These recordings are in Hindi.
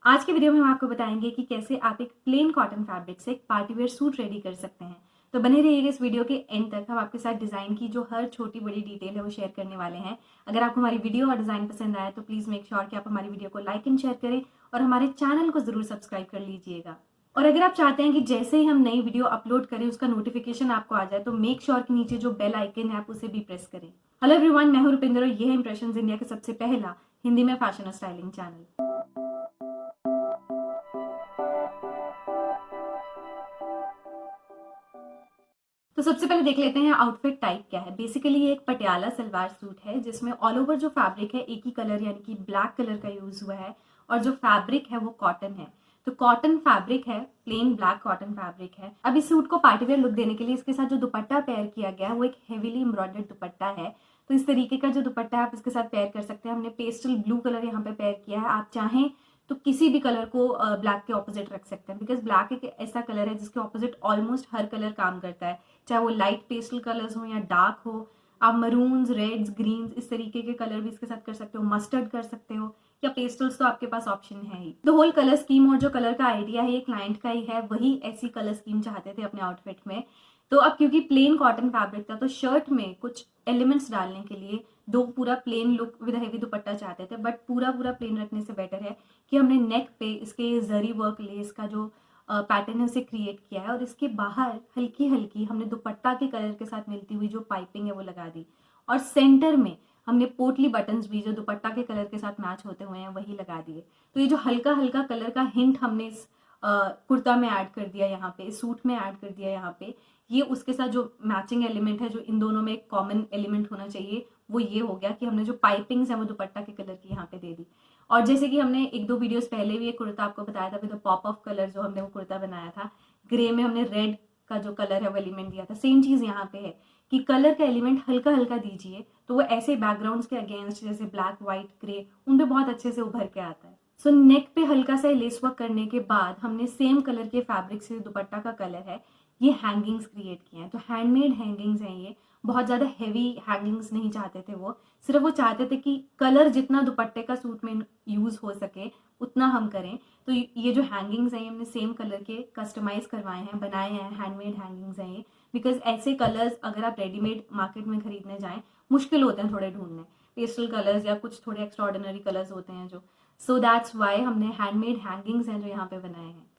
आज के वीडियो में हम आपको बताएंगे कि कैसे आप एक प्लेन कॉटन फैब्रिक से एक पार्टी वेयर सूट रेडी कर सकते हैं। तो बने रहिएगा इस वीडियो के एंड तक। हम आपके साथ डिजाइन की जो हर छोटी बड़ी डिटेल है वो शेयर करने वाले हैं। अगर आपको हमारी वीडियो और डिजाइन पसंद आए तो प्लीज मेक श्योर कि आप हमारी वीडियो को लाइक एंड शेयर करें और हमारे चैनल को जरूर सब्सक्राइब कर लीजिएगा। और अगर आप चाहते हैं कि जैसे ही हम नई वीडियो अपलोड करें उसका नोटिफिकेशन आपको आ जाए तो मेक श्योर कि नीचे जो बेल आइकन है आप उसे भी प्रेस करें। हेलो एवरीवन, मैं हूं रुपिंदर और ये है इंप्रेशंस इंडिया का सबसे पहला हिंदी में फैशन और स्टाइलिंग चैनल। तो सबसे पहले देख लेते हैं आउटफिट टाइप क्या है। बेसिकली ये एक पटियाला सलवार सूट है जिसमें ऑल ओवर जो फैब्रिक है एक ही कलर यानी कि ब्लैक कलर का यूज हुआ है और जो फैब्रिक है वो कॉटन है। तो कॉटन फैब्रिक है, प्लेन ब्लैक कॉटन फैब्रिक है। अब इस सूट को पार्टीवेयर लुक देने के लिए इसके साथ जो दुपट्टा पेयर किया गया है वो एक हेवीली एम्ब्रॉयडर्ड दुपट्टा है। तो इस तरीके का जो दुपट्टा है आप इसके साथ पेयर कर सकते हैं। हमने पेस्टल ब्लू कलर यहाँ पे पेयर किया है। आप चाहें तो किसी भी कलर को ब्लैक के ऑपोजिट रख सकते हैं, बिकॉज ब्लैक एक ऐसा कलर है जिसके ऑपोजिट ऑलमोस्ट हर कलर काम करता है, चाहे वो लाइट पेस्टल कलर्स हो या डार्क हो। आप मरून्स, रेड्स, ग्रीन्स इस तरीके के कलर भी इसके साथ कर सकते हो, मस्टर्ड कर सकते हो या पेस्टल्स तो आपके पास ऑप्शन है ही। द होल कलर स्कीम और जो कलर का आइडिया है ये क्लाइंट का ही है, वही ऐसी कलर स्कीम चाहते थे अपने आउटफिट में। तो अब क्योंकि प्लेन कॉटन फैब्रिक था तो शर्ट में कुछ एलिमेंट्स डालने के लिए दो पूरा plain look with heavy dupatta चाहते थे, बट पूरा पूरा प्लेन रखने से बेटर है कि हमने नेक पे इसके जरी वर्क लेस का जो पैटर्न है उसे क्रिएट किया है और इसके बाहर हल्की हल्की हमने दुपट्टा के कलर के साथ मिलती हुई जो पाइपिंग है वो लगा दी और सेंटर में हमने पोटली बटन्स भी जो दुपट्टा के कलर के साथ मैच होते हुए हैं वही लगा दिए। तो ये जो हल्का हल्का कलर का हिंट हमने इस कुर्ता में ऐड कर दिया, यहाँ पे सूट में ऐड कर दिया, यहाँ पे ये उसके साथ जो मैचिंग एलिमेंट है जो इन दोनों में एक कॉमन एलिमेंट होना चाहिए वो ये हो गया कि हमने जो पाइपिंग्स है वो दुपट्टा के कलर की यहाँ पे दे दी। और जैसे कि हमने एक दो वीडियोस पहले भी एक कुर्ता आपको बताया था विद पॉप ऑफ कलर, जो हमने वो कुर्ता बनाया था ग्रे में, हमने रेड का जो कलर है वो एलिमेंट दिया था। सेम चीज यहाँ पे है कि कलर का एलिमेंट हल्का हल्का दीजिए तो वो ऐसे बैकग्राउंड्स के अगेंस्ट जैसे ब्लैक, व्हाइट, ग्रे उन पे बहुत अच्छे से उभर के आता है। सो नेक पे हल्का सा लेस वर्क करने के बाद हमने सेम कलर के फैब्रिक से दुपट्टा का कलर है ये हैंगिंग्स क्रिएट किए हैं। तो हैंडमेड हैंगिंग्स हैं ये, बहुत ज्यादा हैवी हैंगिंग्स नहीं चाहते थे वो, सिर्फ वो चाहते थे कि कलर जितना दुपट्टे का सूट में यूज हो सके उतना हम करें। तो ये जो हैंगिंग्स हैं ये हमने सेम कलर के कस्टमाइज करवाए हैं, बनाए हैं, हैंडमेड हैंगिंग्स हैं ये। बिकॉज ऐसे कलर्स अगर आप रेडीमेड मार्केट में खरीदने जाएं मुश्किल होते हैं थोड़े ढूंढने, पेस्टल कलर्स या कुछ थोड़े एक्स्ट्रॉर्डिनरी कलर्स होते हैं जो। सो दैट्स वाई हमने हैंडमेड हैंगिंग्स हैं जो यहाँ पे बनाए हैं।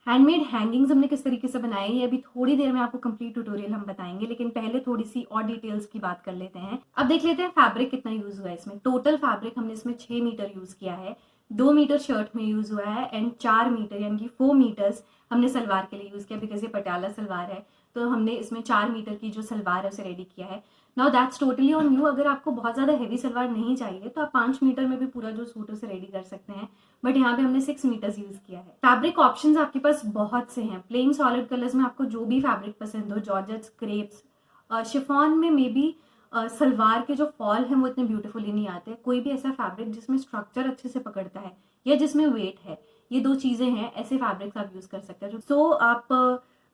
हैंडमेड हैंगिंग्स हमने किस तरीके से बनाए ये अभी थोड़ी देर में आपको कंप्लीट ट्यूटोरियल हम बताएंगे, लेकिन पहले थोड़ी सी और डिटेल्स की बात कर लेते हैं। अब देख लेते हैं फैब्रिक कितना यूज हुआ है इसमें। टोटल फैब्रिक हमने इसमें 6 मीटर यूज किया है, 2 मीटर शर्ट में यूज हुआ है एंड 4 मीटर यानी कि 4 मीटर्स हमने सलवार के लिए यूज किया, बिकॉज ये पटियाला सलवार है तो हमने इसमें 4 मीटर की जो सलवार है उसे रेडी किया है। Now that's totally on you. अगर आपको बहुत ज्यादा हैवी सलवार नहीं चाहिए तो आप 5 मीटर में भी पूरा जो सूट उसे रेडी कर सकते हैं, बट यहाँ पे हमने 6 मीटर्स यूज किया है। फैब्रिक ऑप्शंस आपके पास बहुत से हैं। प्लेन सॉलिड कलर्स में आपको जो भी फैब्रिक पसंद हो, जॉर्जेट्स, क्रेप्स, शिफॉन में मे बी सलवार के जो फॉल हैं वो इतने ब्यूटीफुली नहीं आते। कोई भी ऐसा फैब्रिक जिसमें स्ट्रक्चर अच्छे से पकड़ता है या जिसमें वेट है, ये दो चीजें हैं, ऐसे फैब्रिक्स आप यूज कर सकते हैं। सो आप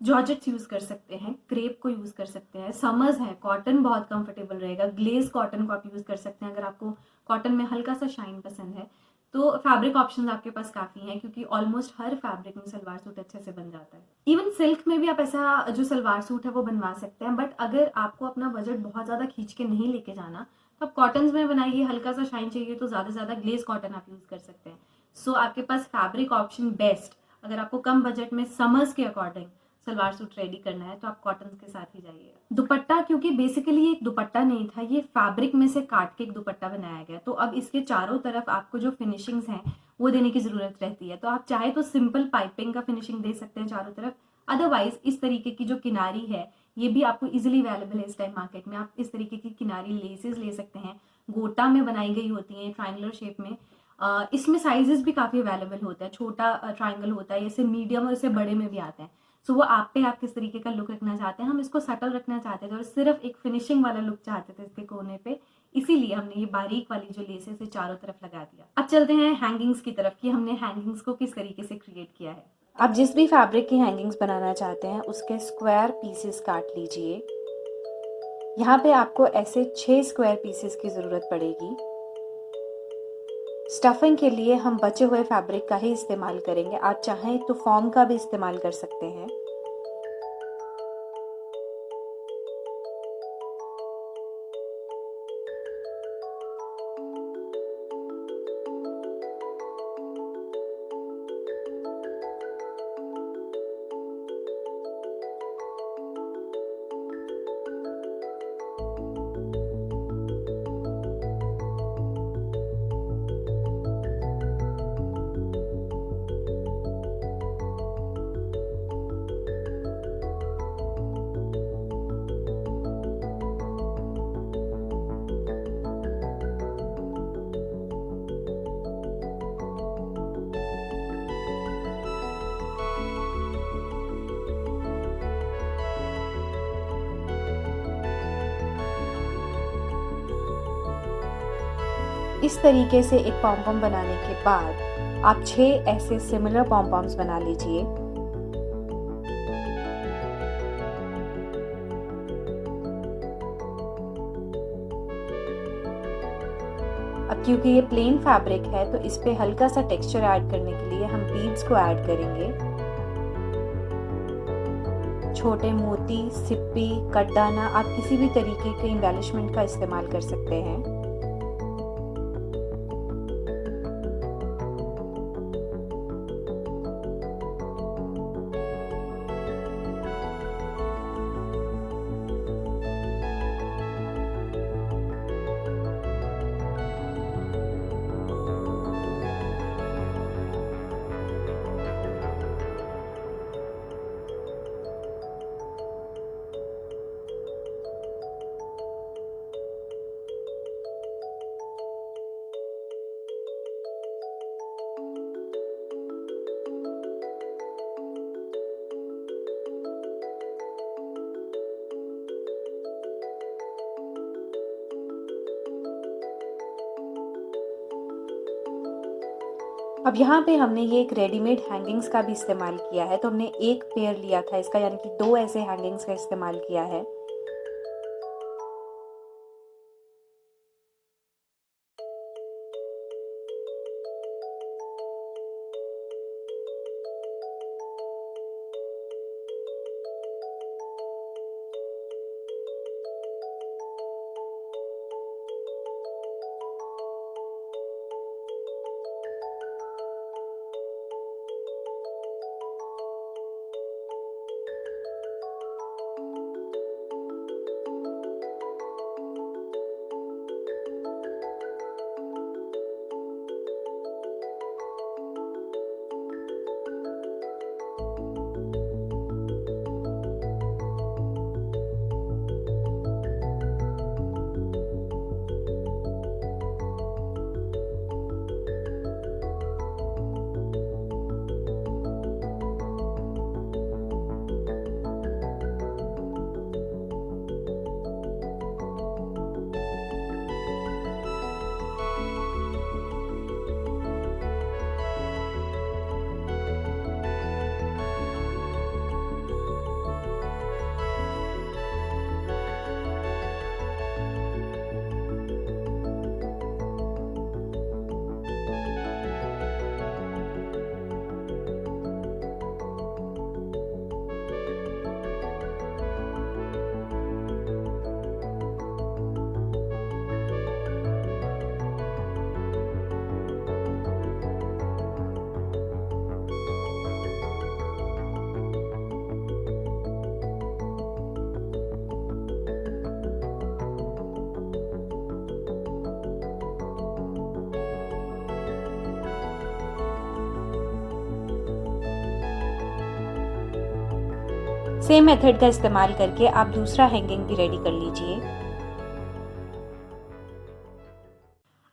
जॉर्जेट्स यूज कर सकते हैं, क्रेप को यूज कर सकते हैं, समर्स है, कॉटन बहुत कंफर्टेबल रहेगा, ग्लेज कॉटन को आप यूज कर सकते हैं अगर आपको कॉटन में हल्का सा शाइन पसंद है। तो फैब्रिक ऑप्शंस आपके पास काफी हैं क्योंकि ऑलमोस्ट हर फैब्रिक में सलवार सूट अच्छे से बन जाता है। इवन सिल्क में भी आप ऐसा जो सलवार सूट है वो बनवा सकते हैं, बट अगर आपको अपना बजट बहुत ज्यादा खींच के नहीं लेके जाना तो आप कॉटन में बनाइए। हल्का सा शाइन चाहिए तो ज्यादा से ज्यादा ग्लेज कॉटन आप यूज कर सकते हैं। सो आपके पास फैब्रिक ऑप्शन बेस्ट, अगर आपको कम बजट में समर्स के अकॉर्डिंग सलवार सूट रेडी करना है तो आप कॉटन के साथ ही जाइएगा। दुपट्टा क्योंकि बेसिकली ये एक दुपट्टा नहीं था, ये फैब्रिक में से काट के एक दुपट्टा बनाया गया, तो अब इसके चारों तरफ आपको जो फिनिशिंग्स हैं वो देने की जरूरत रहती है। तो आप चाहे तो सिंपल पाइपिंग का फिनिशिंग दे सकते हैं चारों तरफ, अदरवाइज इस तरीके की जो किनारी है ये भी आपको इजिली अवेलेबल है इस टाइम मार्केट में। आप इस तरीके की किनारी लेसेस ले सकते हैं, गोटा में बनाई गई होती है ट्राइंगुलर शेप में। इसमें साइजेस भी काफी अवेलेबल होता है, छोटा ट्राइंगल होता है, इससे मीडियम और इससे बड़े में भी आते हैं। सो वो आप पे आप किस तरीके का लुक रखना चाहते हैं। हम इसको सटल रखना चाहते थे और सिर्फ एक फिनिशिंग वाला लुक चाहते थे इसके कोने पे, इसीलिए हमने ये बारीक वाली जो लेसेस है चारों तरफ लगा दिया। अब चलते हैं हैंगिंग्स की तरफ कि हमने हैंगिंग्स को किस तरीके से क्रिएट किया है। आप जिस भी फैब्रिक की हैंगिंग्स बनाना चाहते हैं उसके स्क्वायर पीसेस काट लीजिए। यहाँ पे आपको ऐसे 6 स्क्वायर पीसेस की जरूरत पड़ेगी। स्टफिंग के लिए हम बचे हुए फैब्रिक का ही इस्तेमाल करेंगे। आप चाहें तो फॉर्म का भी इस्तेमाल कर सकते हैं। इस तरीके से एक पॉम-पॉम बनाने के बाद आप 6 ऐसे सिमिलर पॉम-पॉम्स बना लीजिए। अब क्योंकि ये प्लेन फैब्रिक है तो इस पे हल्का सा टेक्सचर ऐड करने के लिए हम बीड्स को ऐड करेंगे। छोटे मोती, सिप्पी, कटदाना, आप किसी भी तरीके के एम्बेलिशमेंट का इस्तेमाल कर सकते हैं। अब यहाँ पे हमने ये एक रेडीमेड हैंगिंग्स का भी इस्तेमाल किया है, तो हमने एक पेयर लिया था इसका, यानी कि 2 ऐसे हैंगिंग्स का इस्तेमाल किया है। सेम मेथड का इस्तेमाल करके आप दूसरा हैंगिंग भी रेडी कर लीजिए।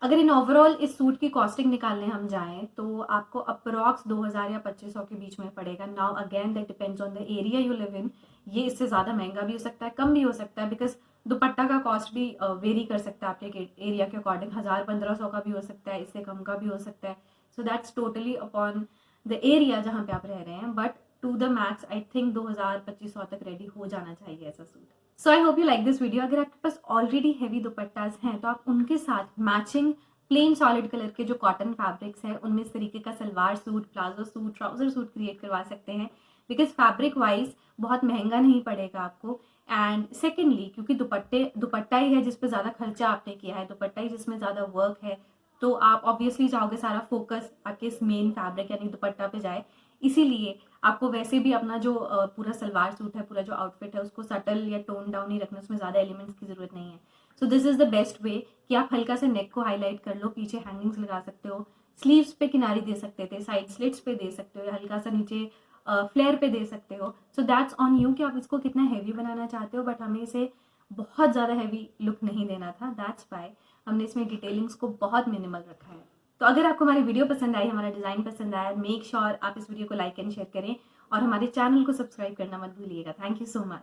अगर इन ओवरऑल इस सूट की कॉस्टिंग निकालने हम जाएं तो आपको अप्रॉक्स 2000 या 2500 के बीच में पड़ेगा। Now again that depends on the area you live in. ये इससे ज़्यादा महंगा भी हो सकता है, कम भी हो सकता है, बिकॉज दुपट्टा का कॉस्ट भी वेरी कर सकता है आपके एरिया के अकॉर्डिंग। 1000-1500 का भी हो सकता है, इससे कम का भी हो सकता है। So that's totally upon the area जहाँ पे आप रह रहे हैं, but to the max I think 2000-2500 तक रेडी हो जाना चाहिए ऐसा suit. So I hope you like this video. अगर आपके पास ऑलरेडी हैवी दुपट्टाज हैं तो आप उनके साथ मैचिंग प्लेन सॉलिड कलर के जो कॉटन फैब्रिक्स हैं उनमें इस तरीके का salwar suit, palazzo suit, trouser suit create करवा सकते हैं, बिकॉज फैब्रिक वाइज बहुत महंगा नहीं पड़ेगा आपको। एंड सेकेंडली, क्योंकि दुपट्टा ही है जिस पे ज़्यादा खर्चा आपने किया है, दुपट्टा ही जिसमें ज़्यादा वर्क है, तो आप ऑब्वियसली चाहोगे सारा फोकस आपके इस मेन फैब्रिक यानी दुपट्टा पे जाए। इसीलिए आपको वैसे भी अपना जो पूरा सलवार सूट है, पूरा जो आउटफिट है, उसको सटल या टोन डाउन ही रखना, उसमें ज़्यादा एलिमेंट्स की ज़रूरत नहीं है। So this is the best way कि आप हल्का से नेक को हाईलाइट कर लो, पीछे हैंगिंग्स लगा सकते हो, स्लीव्स पे किनारी दे सकते थे, साइड स्लिट्स पे दे सकते हो, या हल्का सा नीचे फ्लेयर पे दे सकते हो। सो दैट्स ऑन यू कि आप इसको कितना हैवी बनाना चाहते हो, बट हमें इसे बहुत ज़्यादा हैवी लुक नहीं देना था, दैट्स वाई हमने इसमें डिटेलिंग्स को बहुत मिनिमल रखा है। तो अगर आपको हमारी वीडियो पसंद आई, हमारा डिज़ाइन पसंद आया, मेक श्योर आप इस वीडियो को लाइक एंड शेयर करें और हमारे चैनल को सब्सक्राइब करना मत भूलिएगा। Thank you so much.